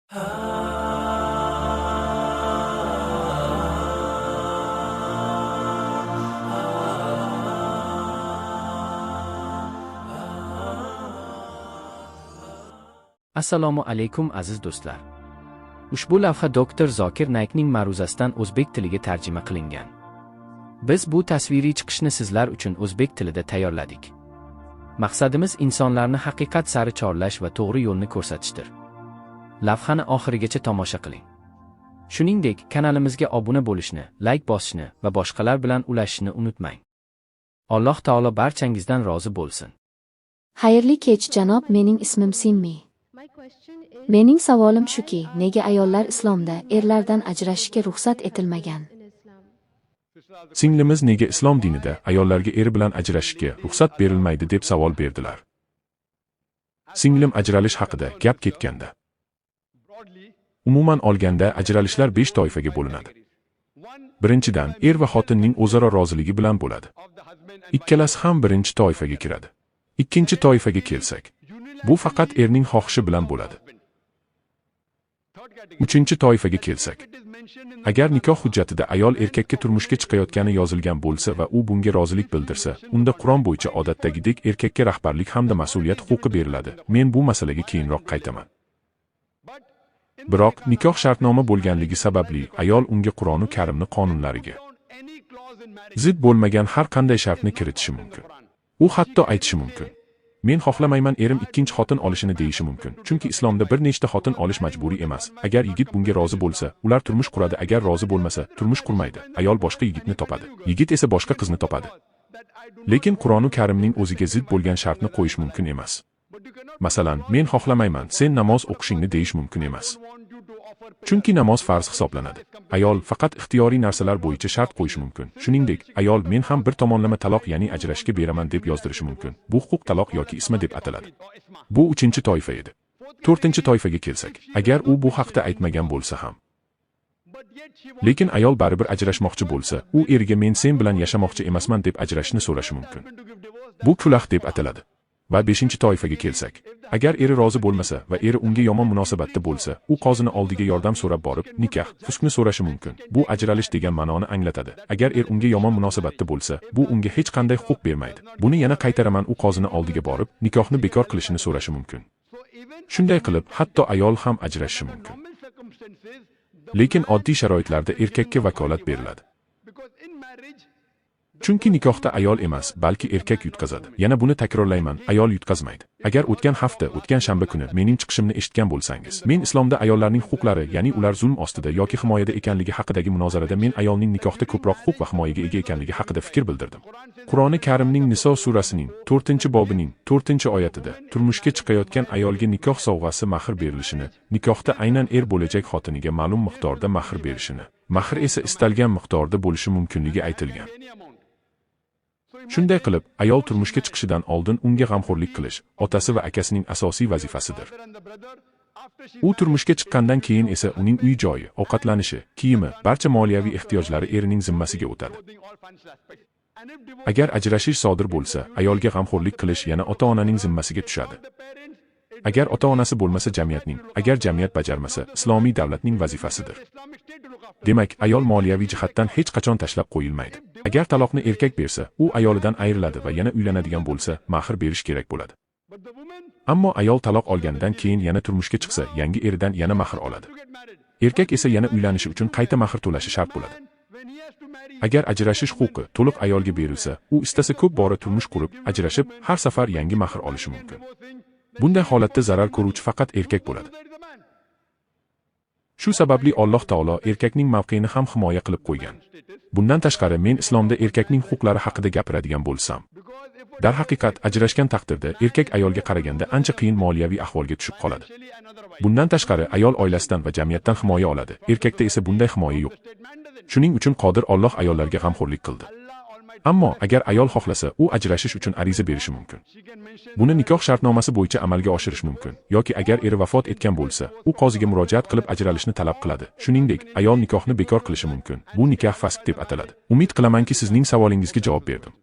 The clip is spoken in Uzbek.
Assalomu alaykum aziz do'stlar. Ushbu lavha doktor Zokir Naykning ma'ruzasidan o'zbek tiliga tarjima qilingan. Biz bu tasviriy chiqishni sizlar uchun o'zbek tilida tayyorladik. Maqsadimiz insonlarni haqiqat sari chorlash va to'g'ri yo'lni ko'rsatishdir. Lavhani oxirigacha tomosha qiling. Shuningdek, kanalimizga obuna bo'lishni, like bosishni va boshqalar bilan ulashishni unutmang. Alloh taolo barchangizdan rozi bo'lsin. Xayrli kech janob, mening ismim Simmi. Mening savolim shuki, nega ayollar islomda erlardan ajrashishga ruxsat etilmagan? Singlimiz nega islom dinida ayollarga eri bilan ajrashishga ruxsat berilmaydi deb savol berdilar. Singlim ajralish haqida gap ketganda. Umuman olganda ajralishlar 5 toifaga bo'linadi. Birinchidan, er va xotinning o'zaro roziligi bilan bo'ladi. Ikkalasi ham birinchi toifaga kiradi. Ikkinchi toifaga kelsak, bu faqat erning xohishi bilan bo'ladi. Uchinchi toifaga kelsak, agar nikoh hujjatida ayol erkakka turmushga chiqayotgani yozilgan bo'lsa va u bunga rozilik bildirsa, unda Qur'on bo'yicha odatdagidek erkakka rahbarlik hamda mas'uliyat huquqi beriladi. Men bu masalaga keyinroq qaytaman. Biroq nikoh shartnoma bo'lganligi sababli ayol unga Qur'oni Karimni qonunlariga zid bo'lmagan har qanday shartni kiritishi mumkin. U hatto aytishi mumkin: men xohlamayman erim ikkinchi xotin olishini deyishi mumkin. Chunki islomda bir nechta xotin olish majburiy emas. Agar yigit bunga rozi bo'lsa, ular turmush quradi. Agar rozi bo'lmasa, turmush qurmaydi. Ayol boshqa yigitni topadi. Yigit esa boshqa qizni topadi. Lekin Qur'oni Karimning o'ziga zid bo'lgan shartni qo'yish mumkin emas. Masalan, men xohlamayman, sen namoz o'qishingni deyish mumkin emas. Chunki namoz farz hisoblanadi. Ayol faqat ixtiyoriy narsalar bo'yicha shart qo'yishi mumkin. Shuningdek, ayol men ham bir tomonlama taloq, ya'ni ajrashishga beraman deb yozdirishi mumkin. Bu huquq taloq yoki isma deb ataladi. Bu uchinchi toifa edi. To'rtinchi toifaga kelsak, agar u bu haqda aytmagan bo'lsa ham, lekin ayol baribir ajrashmoqchi bo'lsa, u eriga men sen bilan yashamoqchi emasman deb ajrashni so'rashi mumkin. Bu kulah deb ataladi. Va beshinchi toifaga kelsak, agar eri rozi bo'lmasa va eri unga yomon munosabatda bo'lsa, u qozini oldiga yordam so'rab borib, nikoh, fuskni so'rashi mumkin. Bu ajralish degan ma'noni anglatadi. Agar er unga yomon munosabatda bo'lsa, bu unga hech qanday huquq bermaydi. Buni yana qaytaraman, u qozini oldiga borib, nikohni bekor qilishini so'rashi mumkin. Shunday qilib, hatto ayol ham ajrashishi mumkin. Lekin oddiy sharoitlarda erkakka vakolat beriladi. Chunki nikohda ayol emas, balki erkak yutqazadi. Yana buni takrorlayman, ayol yutqazmaydi. Agar o'tgan hafta, o'tgan shanba kuni mening chiqishimni eshitgan bo'lsangiz, men islomda ayollarning huquqlari, ya'ni ular zulm ostida yoki himoyada ekanligi haqidagi munozarada men ayolning nikohda ko'proq huquq va himoyaga ega ekanligi haqida fikr bildirdim. Qur'oni Karimning Niso surasining 4-bobining 4-oyatida turmushga chiqayotgan ayolga nikoh sovg'asi mahr berilishini, nikohda aynan er bo'lajak xotiniga ma'lum miqdorda mahr berishini, mahr esa istalgan miqdorda bo'lishi mumkinligi aytilgan. Shunday qilib, ayol turmushga chiqishidan oldin unga g'amxo'rlik qilish otasi va akasining asosiy vazifasidir. U turmushga chiqqandan keyin esa uning uy-joyi, ovqatlanishi, kiyimi, barcha moliyaviy ehtiyojlari erining zimmasiga o'tadi. Agar ajrashish sodir bo'lsa, ayolga g'amxo'rlik qilish yana ota-onaning zimmasiga tushadi. Agar ota-onasi bo'lmasa jamiyatning, agar jamiyat bajarmasa, islomiy davlatning vazifasidir. Demak, ayol moliyaviy jihatdan hech qachon tashlab qo'yilmaydi. Agar taloqni erkak bersa, u ayolidan ayriladi va yana uylanadigan bo'lsa, mahr berish kerak bo'ladi. Ammo ayol taloq olgandan keyin yana turmushga chiqsa, yangi eridan yana mahr oladi. Erkak esa yana uylanishi uchun qayta mahr to'lashi shart bo'ladi. Agar ajrashish huquqi to'liq ayolga berilsa, u istasa ko'p bora turmush qurib, ajrashib, har safar yangi mahr olishi mumkin. Bunday holatda zarar ko'ruvchi faqat erkak bo'ladi. Shu sababli Alloh taolo erkakning mavqeini ham himoya qilib qo'ygan. Bundan tashqari men islomda erkakning huquqlari haqida gapiradigan bo'lsam, darhaqiqat ajrashgan taqdirda erkak ayolga qaraganda ancha qiyin moliyaviy ahvolga tushib qoladi. Bundan tashqari ayol oilasidan va jamiyatdan himoya oladi, erkakda esa bunday himoya yo'q. Shuning uchun Qodir Alloh ayollarga g'amxo'rlik qildi. Ammo agar ayol xohlasa, u ajrashish uchun ariza berishi mumkin. Buni nikoh shartnomasi bo'yicha amalga oshirish mumkin yoki agar eri vafot etgan bo'lsa, u qoziga murojaat qilib ajralishni talab qiladi. Shuningdek, ayol nikohni bekor qilishi mumkin. Bu nikoh fasq deb ataladi. Umid qilamanki, sizning savolingizga javob berdim.